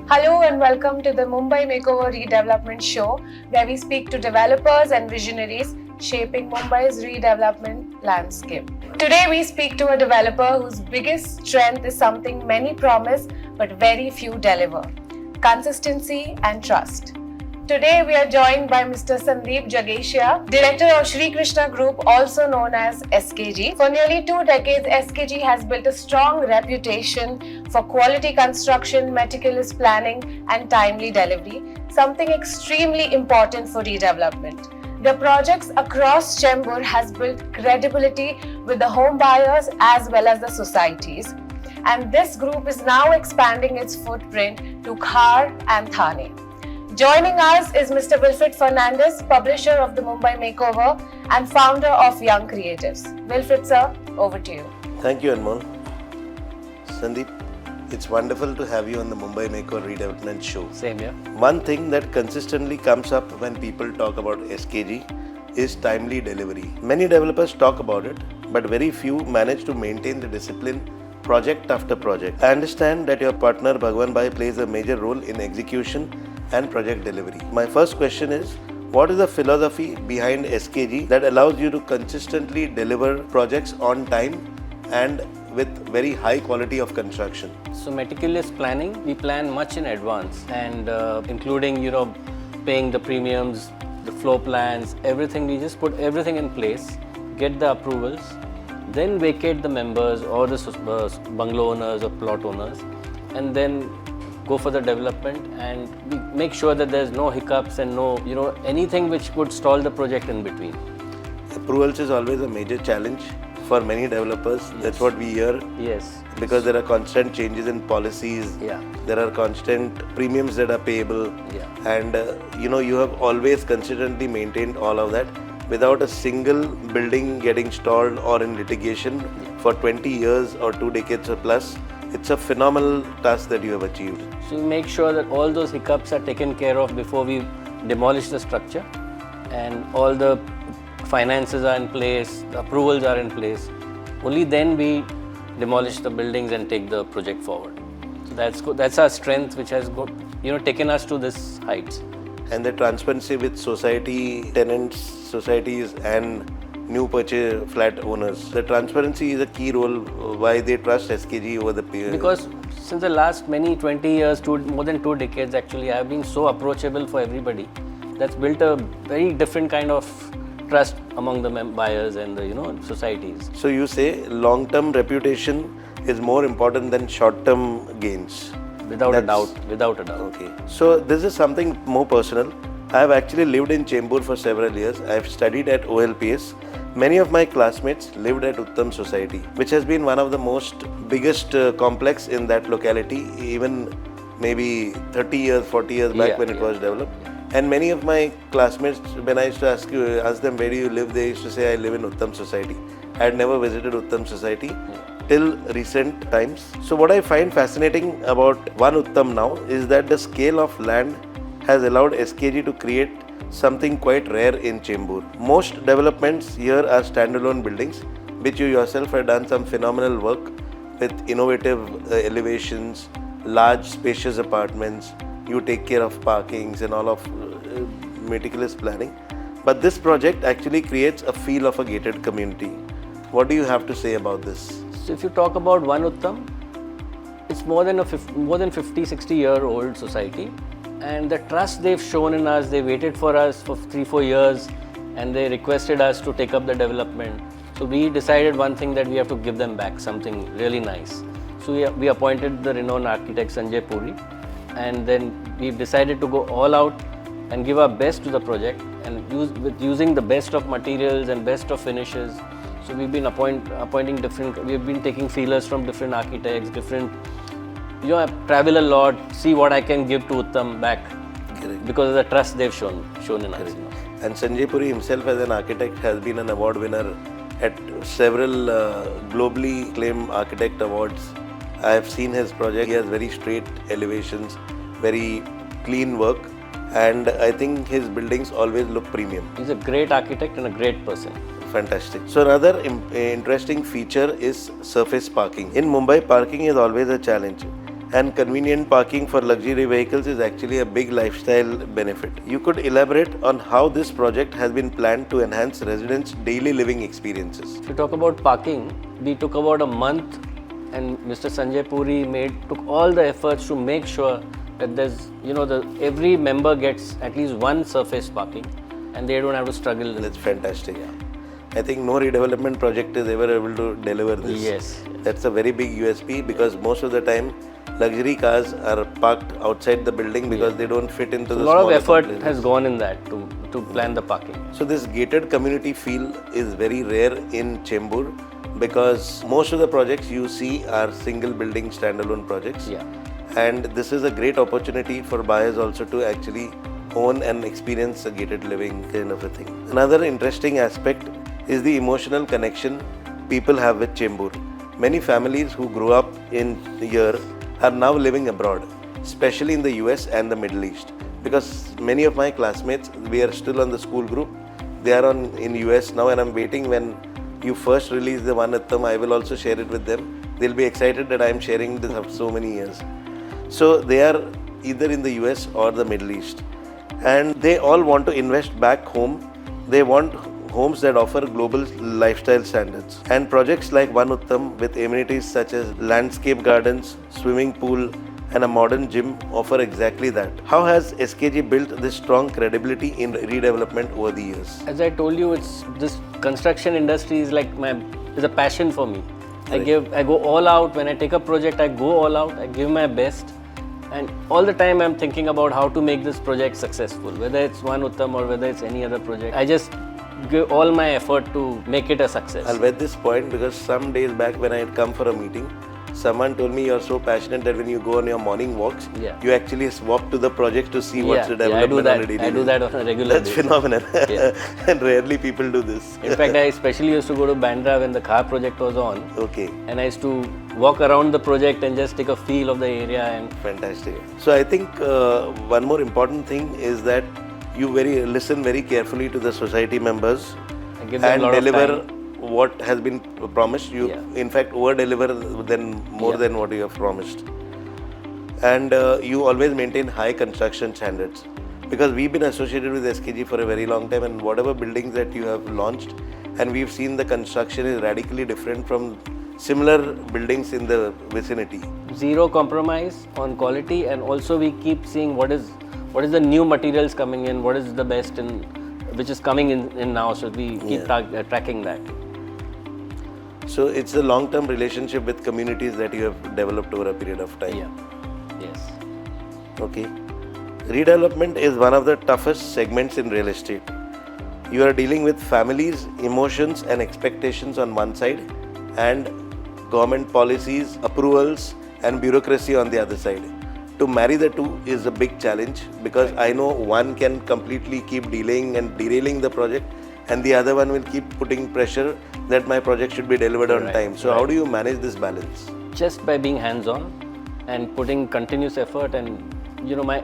Hello and welcome to the Mumbai Makeover Redevelopment Show, where we speak to developers and visionaries shaping Mumbai's redevelopment landscape. Today we speak to a developer whose biggest strength is something many promise but very few deliver: consistency and trust. Today we are joined by Mr Sundeep Jagasia, Director of Shree Krishna Group, also known as SKG. For nearly 2 decades, SKG has built a strong reputation for quality construction, meticulous planning and timely delivery, something extremely important for redevelopment. The projects across Chembur has built credibility with the home buyers as well as the societies. And this group is now expanding its footprint to Khar and Thane. Joining us is Mr. Wilfred Fernandez, publisher of the Mumbai Makeover and founder of Young Creatives. Wilfred sir, over to you. Thank you, Anmol. Sandeep, it's wonderful to have you on the Mumbai Makeover Redevelopment Show. Same here. One thing that consistently comes up when people talk about SKG is timely delivery. Many developers talk about it, but very few manage to maintain the discipline project after project. I understand that your partner Bhagwan Bhai plays a major role in execution and project delivery. My first question is, what is the philosophy behind SKG that allows you to consistently deliver projects on time and with very high quality of construction? So meticulous planning, we plan much in advance and including, paying the premiums, the floor plans, everything. We just put everything in place, get the approvals, then vacate the members or the bungalow owners or plot owners, and then go for the development, and we make sure that there's no hiccups and no, anything which would stall the project in between. Approvals is always a major challenge for many developers. Yes. That's what we hear. Yes. Because there are constant changes in policies. Yeah. There are constant premiums that are payable. Yeah. And you have always consistently maintained all of that without a single building getting stalled or in litigation for 20 years or 2 decades or plus. It's a phenomenal task that you have achieved. So we make sure that all those hiccups are taken care of before we demolish the structure, and all the finances are in place, the approvals are in place. Only then we demolish the buildings and take the project forward. So that's good. That's our strength, which has taken us to this heights. And the transparency with society, tenants, societies and new purchase flat owners. The transparency is a key role why they trust SKG over the period. Because since the last 20 years, more than 2 decades actually, I have been so approachable for everybody. That's built a very different kind of trust among the buyers and the societies. So you say long-term reputation is more important than short-term gains. Without a doubt. Okay. So this is something more personal. I have actually lived in Chembur for several years. I have studied at OLPS. Many of my classmates lived at Uttam society, which has been one of the biggest complex in that locality, even maybe 30 years, 40 years back when it was developed. And many of my classmates, when I used to ask them, where do you live? They used to say, I live in Uttam society. I had never visited Uttam society till recent times. So what I find fascinating about One Uttam now is that the scale of land has allowed SKG to create something quite rare in Chembur. Most developments here are standalone buildings, which you yourself have done some phenomenal work with innovative elevations, large spacious apartments. You take care of parkings and all of meticulous planning. But this project actually creates a feel of a gated community. What do you have to say about this? So if you talk about One Uttam, it's more than 50-60-year-old society. And the trust they've shown in us, they waited for us for 3-4 years and they requested us to take up the development. So we decided one thing, that we have to give them back something really nice. So we appointed the renowned architect Sanjay Puri, and then we decided to go all out and give our best to the project, and using the best of materials and best of finishes. So we've been appointing we've been taking feelers from different architects, I travel a lot, see what I can give to Uttam back. Correct. Because of the trust they've shown in us. And Sanjay Puri himself as an architect has been an award winner at several globally acclaimed architect awards. I have seen his project. He has very straight elevations, very clean work, and I think his buildings always look premium. He's a great architect and a great person. Fantastic. So another interesting feature is surface parking. In Mumbai, parking is always a challenge. and convenient parking for luxury vehicles is actually a big lifestyle benefit. You could elaborate on how this project has been planned to enhance residents' daily living experiences. If you talk about parking, we took about a month, and Mr. Sanjay Puri took all the efforts to make sure that there's, every member gets at least one surface parking, and they don't have to struggle. That's fantastic. I think no redevelopment project is ever able to deliver this. Yes. That's a very big USP, because most of the time luxury cars are parked outside the building because they don't fit into the A lot of smaller effort complexes. has gone in that to plan the parking. So this gated community feel is very rare in Chembur, because most of the projects you see are single building standalone projects. Yeah. And this is a great opportunity for buyers also to actually own and experience a gated living kind of a thing. Another interesting aspect is the emotional connection people have with Chembur. Many families who grew up in here are now living abroad, especially in the US and the Middle East. Because many of my classmates, we are still on the school group, they are in US now, and I'm waiting when you first release the one Uttam, I will also share it with them. They'll be excited that I'm sharing this after so many years. So they are either in the US or the Middle East, and they all want to invest back home. They want homes that offer global lifestyle standards. And projects like One Uttam with amenities such as landscape gardens, swimming pool and a modern gym offer exactly that. How has SKG built this strong credibility in redevelopment over the years? As I told you, this construction industry is like is a passion for me. I go all out. When I take a project, I go all out, I give my best. And all the time I'm thinking about how to make this project successful, whether it's One Uttam or whether it's any other project. I just give all my effort to make it a success. I'll bet this point because some days back when I had come for a meeting, someone told me you're so passionate that when you go on your morning walks, you actually walk to the project to see what's the development on a daily basis. I do that on a regular basis. That's phenomenal. And rarely people do this. In fact, I especially used to go to Bandra when the car project was on. Okay. And I used to walk around the project and just take a feel of the area. And fantastic. So I think one more important thing is that you listen very carefully to the society members and deliver what has been promised. You in fact over-deliver more than what you have promised. And you always maintain high construction standards, because we've been associated with SKG for a very long time, and whatever buildings that you have launched, and we've seen the construction is radically different from similar buildings in the vicinity. Zero compromise on quality, and also we keep seeing what is the new materials coming in, what is the best which is coming in now, so we keep tracking that. So it's a long-term relationship with communities that you have developed over a period of time. Yes. Okay. Redevelopment is one of the toughest segments in real estate. You are dealing with families, emotions and expectations on one side, and government policies, approvals and bureaucracy on the other side. To marry the two is a big challenge, because I know one can completely keep delaying and derailing the project, and the other one will keep putting pressure that my project should be delivered on time. So how do you manage this balance? Just by being hands-on and putting continuous effort, and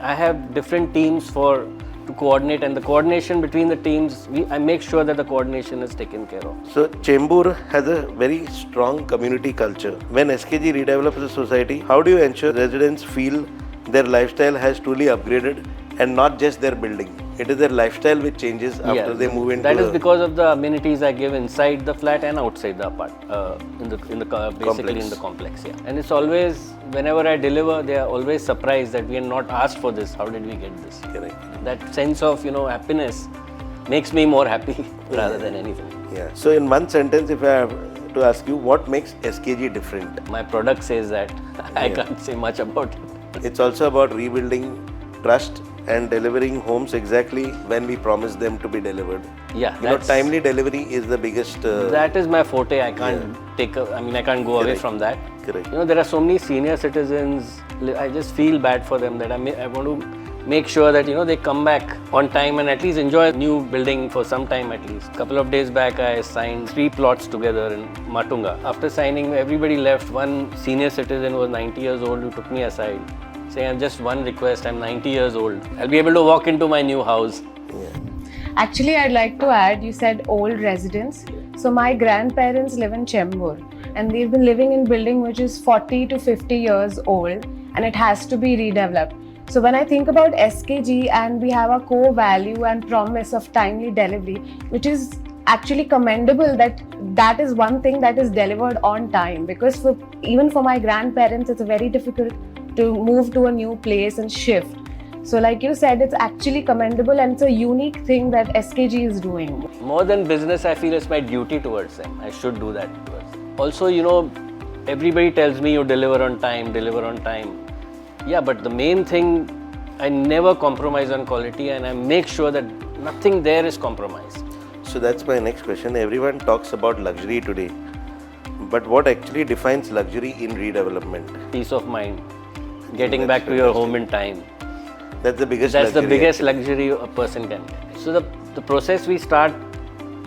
I have different teams to coordinate, and the coordination between the teams, I make sure that the coordination is taken care of. So Chembur has a very strong community culture. When SKG redevelops a society, how do you ensure residents feel their lifestyle has truly upgraded and not just their building? It is their lifestyle which changes after they move into. That is because of the amenities I give inside the flat and outside the basically in the complex. Yeah. And it's always, whenever I deliver, they are always surprised that we are not asked for this. How did we get this? Correct. That sense of happiness makes me more happy rather than anything. Yeah. So in one sentence, if I have to ask you, what makes SKG different? My product says that. I can't say much about it. It's also about rebuilding trust and delivering homes exactly when we promise them to be delivered. Yeah, timely delivery is the biggest. That is my forte. I can't I can't go away from that. Correct. There are so many senior citizens. I just feel bad for them that I want to make sure that they come back on time and at least enjoy a new building for some time at least. A couple of days back, I signed 3 plots together in Matunga. After signing, everybody left. One senior citizen who was 90 years old who took me aside, saying, "I have just one request. I'm 90 years old. I'll be able to walk into my new house." Actually, I'd like to add, you said old residents. So my grandparents live in Chembur, and they've been living in building which is 40 to 50 years old, and it has to be redeveloped. So when I think about SKG and we have a core value and promise of timely delivery, which is actually commendable, that is one thing that is delivered on time, because even for my grandparents it's very difficult to move to a new place and shift. So like you said, it's actually commendable and it's a unique thing that SKG is doing. More than business, I feel it's my duty towards them. I should do that towards them. Also, everybody tells me you deliver on time. Yeah, but the main thing, I never compromise on quality and I make sure that nothing there is compromised. So that's my next question. Everyone talks about luxury today, but what actually defines luxury in redevelopment? Peace of mind, getting back to your home in time. That's the biggest That's luxury. the biggest luxury a person can get. So the process we start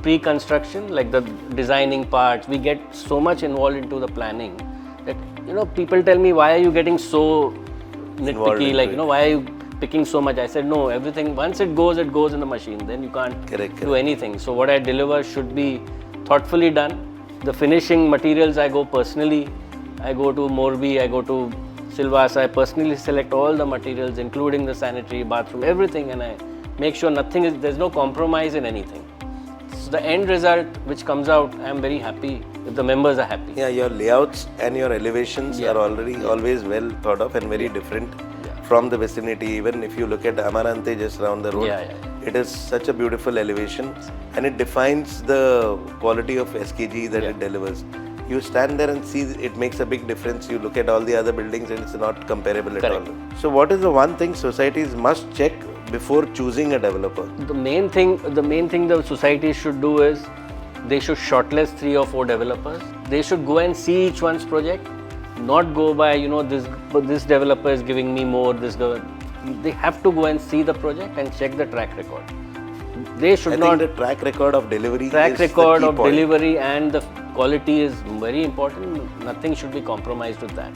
pre-construction, like the designing parts, we get so much involved into the planning that, people tell me, why are you getting so nitpicky, like, why are you picking so much? I said, no, everything, once it goes in the machine, then you can't do anything. So what I deliver should be thoughtfully done. The finishing materials I go personally, I go to Morbi, I go to Silvassa, I personally select all the materials, including the sanitary, bathroom, everything, and I make sure there's no compromise in anything. So the end result which comes out, I'm very happy if the members are happy. Yeah, your layouts and your elevations are always well thought of and very different from the vicinity. Even if you look at Amarante just around the road, it is such a beautiful elevation and it defines the quality of SKG that it delivers. You stand there and see it makes a big difference. You look at all the other buildings and it's not comparable at all. So what is the one thing societies must check before choosing a developer? The main thing the society should do is they should shortlist 3 or 4 developers. They should go and see each one's project, not go by this developer is giving me more. They have to go and see the project and check the track record. They should I think the track record of delivery delivery and the quality is very important. Nothing should be compromised with that.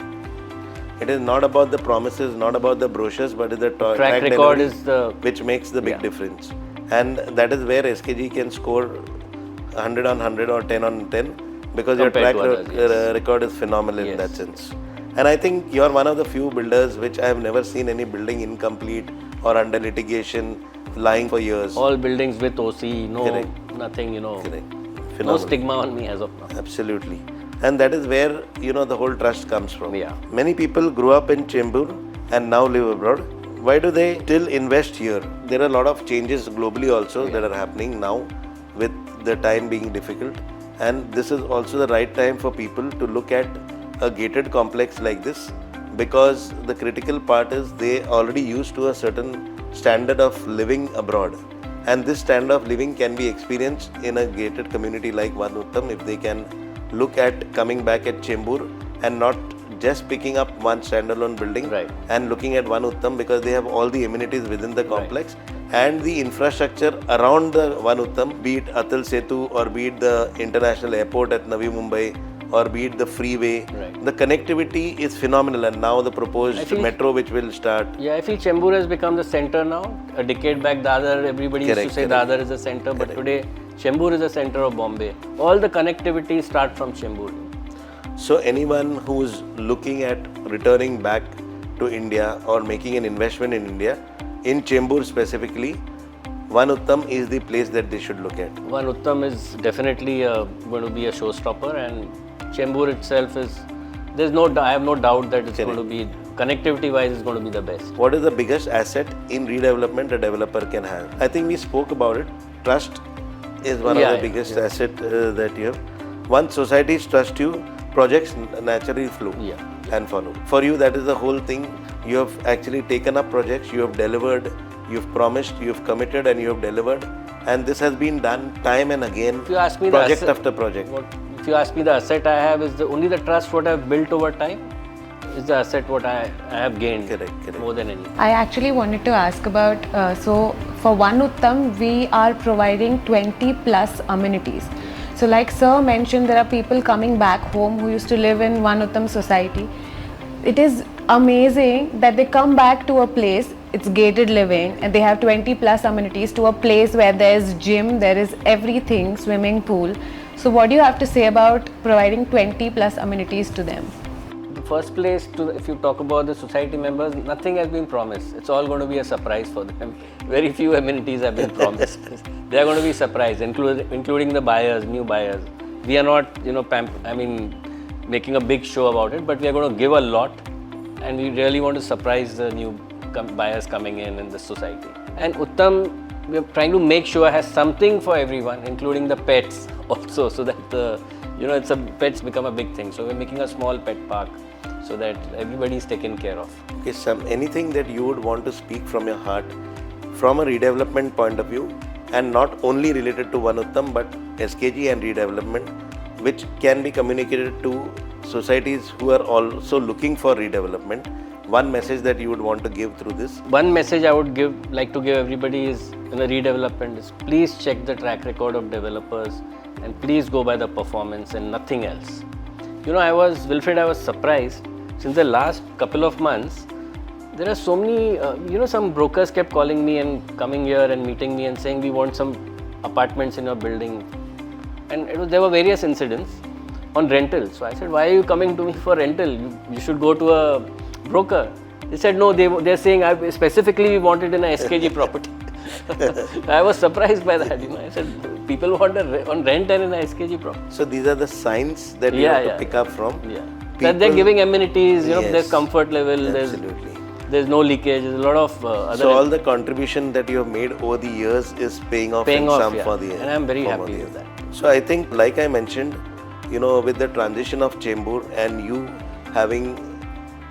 It is not about the promises, not about the brochures, but the track record is which makes the big difference. And that is where SKG can score 100 on 100 or 10 on 10 because your track record is phenomenal in that sense. And I think you are one of the few builders which I have never seen any building incomplete or under litigation lying for years. All buildings with OC, nothing, no stigma on me as of now. Absolutely. And that is where, the whole trust comes from. Yeah. Many people grew up in Chembur and now live abroad. Why do they still invest here? There are a lot of changes globally also that are happening now with the time being difficult. And this is also the right time for people to look at a gated complex like this, because the critical part is they already used to a certain standard of living abroad. And this standard of living can be experienced in a gated community like One Uttam if they can look at coming back at Chembur and not just picking up one standalone building and looking at One Uttam, because they have all the amenities within the complex and the infrastructure around the One Uttam, be it Atal Setu or be it the international airport at Navi Mumbai or be it the freeway. The connectivity is phenomenal, and now the proposed metro which will start. Yeah, I feel Chembur has become the center now. A decade back, Dadar, everybody used to say Dadar is the center, but today Chembur is the center of Bombay. All the connectivity start from Chembur. So anyone who's looking at returning back to India or making an investment in India, in Chembur specifically, One Uttam is the place that they should look at. One Uttam is definitely going to be a showstopper, and Chembur itself is, I have no doubt that it's going to be, connectivity wise, is going to be the best. What is the biggest asset in redevelopment a developer can have? I think we spoke about it. Trust is one of the biggest asset that you have. Once societies trust you, projects naturally flow and follow. For you, that is the whole thing. You have actually taken up projects, you have delivered, you have promised, you have committed, and you have delivered. And this has been done time and again, if you ask me project after project. If you ask me, the asset I have is only the trust what I have built over time is the asset what I have gained more than anything. I actually wanted to ask about, so for One Uttam, we are providing 20 plus amenities. So like Sir mentioned, there are people coming back home who used to live in One Uttam society. It is amazing that they come back to a place, it's gated living, and they have 20 plus amenities, to a place where there is gym, there is everything, swimming pool. So what do you have to say about providing 20 plus amenities to them? The first place, if you talk about the society members, nothing has been promised. It's all going to be a surprise for them. Very few amenities have been promised. They are going to be surprised, including the buyers, new buyers. We are not, making a big show about it, but we are going to give a lot, and we really want to surprise the new buyers coming in the society. And Uttam, we are trying to make sure has something for everyone, including the pets also, so that pets become a big thing. So we're making a small pet park so that everybody is taken care of. Okay, anything that you would want to speak from your heart from a redevelopment point of view, and not only related to One Uttam but SKG and redevelopment, which can be communicated to societies who are also looking for redevelopment. One message that you would want to give through this? One message I would like to give everybody is in the redevelopment is please check the track record of developers and please go by the performance and nothing else. I was surprised since the last couple of months. There are so many, some brokers kept calling me and coming here and meeting me and saying we want some apartments in your building. And there were various incidents on rental. So I said, why are you coming to me for rental? You should go to a broker. They said, no, they're saying I specifically wanted in a SKG property. I was surprised by that. I said, people want on rent and in a SKG property. So these are the signs that you have to pick up from. Yeah. That they're giving amenities, there's comfort level, there's no leakage, there's a lot of other... So all the contribution that you have made over the years is paying off for the... And I'm very happy with that. So I think, like I mentioned, with the transition of Chembur and you having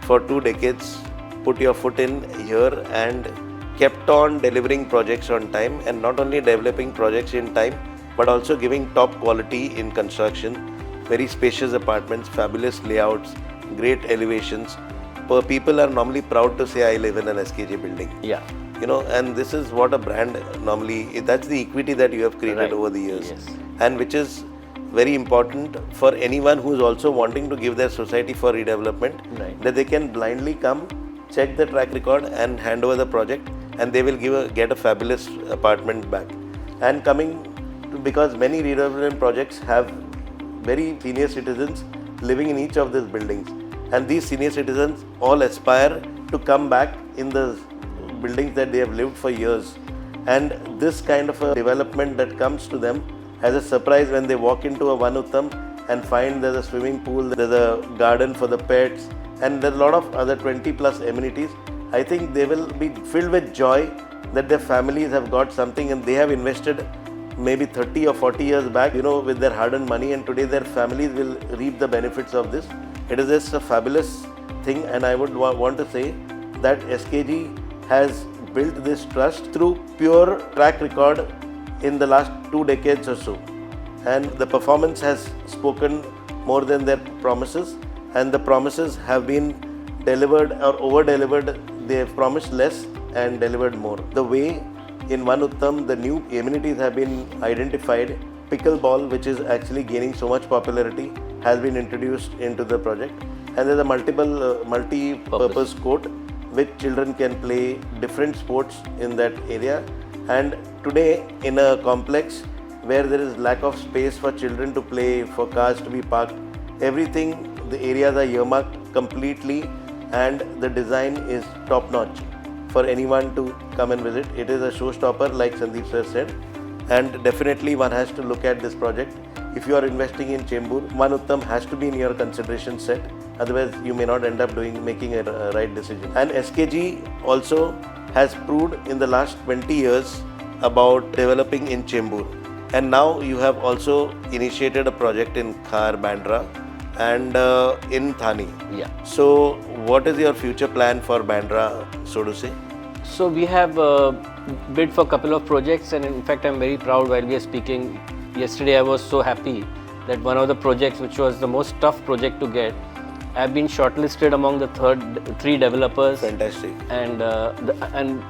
for 2 decades put your foot in here and kept on delivering projects on time, and not only developing projects in time but also giving top quality in construction, very spacious apartments, fabulous layouts, great elevations. People are normally proud to say I live in an SKG building. Yeah. And this is what a brand normally, that's the equity that you have created over the years. Yes. And which is very important for anyone who is also wanting to give their society for redevelopment, that they can blindly come, check the track record and hand over the project, and they will get a fabulous apartment back. And because many redevelopment projects have very senior citizens living in each of these buildings, and these senior citizens all aspire to come back in the buildings that they have lived for years. And this kind of a development that comes to them as a surprise when they walk into a One Uttam and find there's a swimming pool, there's a garden for the pets, and there's a lot of other 20 plus amenities. I think they will be filled with joy that their families have got something and they have invested maybe 30 or 40 years back, with their hard-earned money, and today their families will reap the benefits of this. It is just a fabulous thing, and I would want to say that SKG has built this trust through pure track record in the last 2 decades or so. And the performance has spoken more than their promises, and the promises have been delivered or over-delivered. They have promised less and delivered more. The way in One Uttam, the new amenities have been identified. Pickleball, which is actually gaining so much popularity, has been introduced into the project. And there's a multi-purpose court which children can play different sports in that area. And today, in a complex where there is lack of space for children to play, for cars to be parked, everything, the areas are earmarked completely, and the design is top-notch for anyone to come and visit. It is a showstopper, like Sundeep sir said, and definitely one has to look at this project. If you are investing in Chembur, One Uttam has to be in your consideration set. Otherwise, you may not end up making a right decision. And SKG also has proved in the last 20 years about developing in Chembur. And now you have also initiated a project in Khar, Bandra, and in Thane. Yeah. So, what is your future plan for Bandra, so to say? So we have bid for a couple of projects, and in fact I'm very proud while we are speaking. Yesterday I was so happy that one of the projects, which was the most tough project to get, I've been shortlisted among the 3 developers. Fantastic. And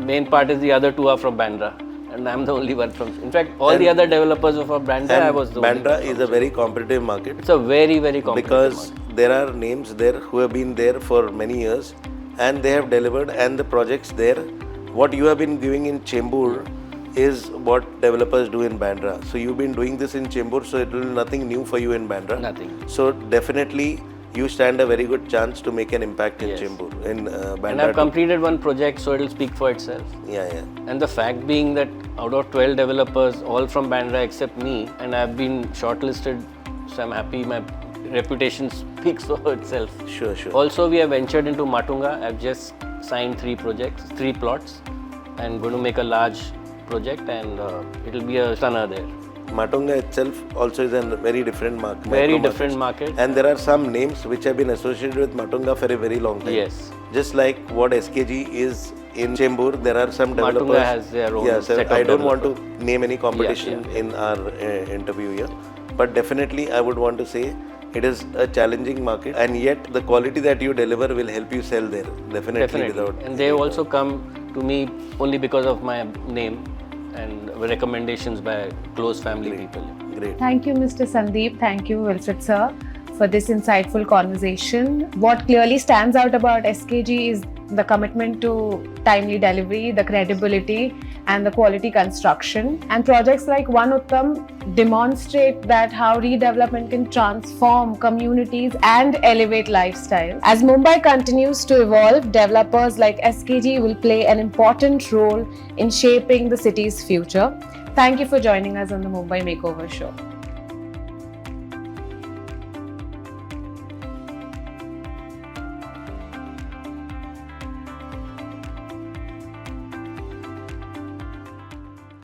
main part is the other 2 are from Bandra, and I'm the only one from. In fact, all the other developers were from Bandra. I was the Bandra only is a very competitive market. It's a very, very competitive because market. There are names there who have been there for many years, and they have delivered, and the projects there, what you have been giving in Chembur is what developers do in Bandra. So you've been doing this in Chembur, so it will be nothing new for you in Bandra. Nothing. So definitely you stand a very good chance to make an impact in Yes. Chembur, in Bandra. And I've completed one project, so it'll speak for itself. Yeah. And the fact being that out of 12 developers, all from Bandra except me, and I've been shortlisted, so I'm happy my reputation speaks for itself. Sure. Also, we have ventured into Matunga. I've just signed 3 projects, 3 plots, and going to make a large project, and it'll be a stunner there. Matunga itself also is a very different market. Very different market. And there are some names which have been associated with Matunga for a very long time. Yes. Just like what SKG is in Chembur, there are some developers. Matunga has their own set of I don't want to developers. name any competition in our interview here. But definitely I would want to say it is a challenging market, and yet the quality that you deliver will help you sell there. Definitely. Without And they also come to me only because of my name and recommendations by close family people. Great. Thank you, Mr. Sundeep. Thank you, Wilfred sir, for this insightful conversation. What clearly stands out about SKG is the commitment to timely delivery, the credibility, and the quality construction. And projects like One Uttam demonstrate that how redevelopment can transform communities and elevate lifestyles. As Mumbai continues to evolve, developers like SKG will play an important role in shaping the city's future. Thank you for joining us on the Mumbai Makeover Show.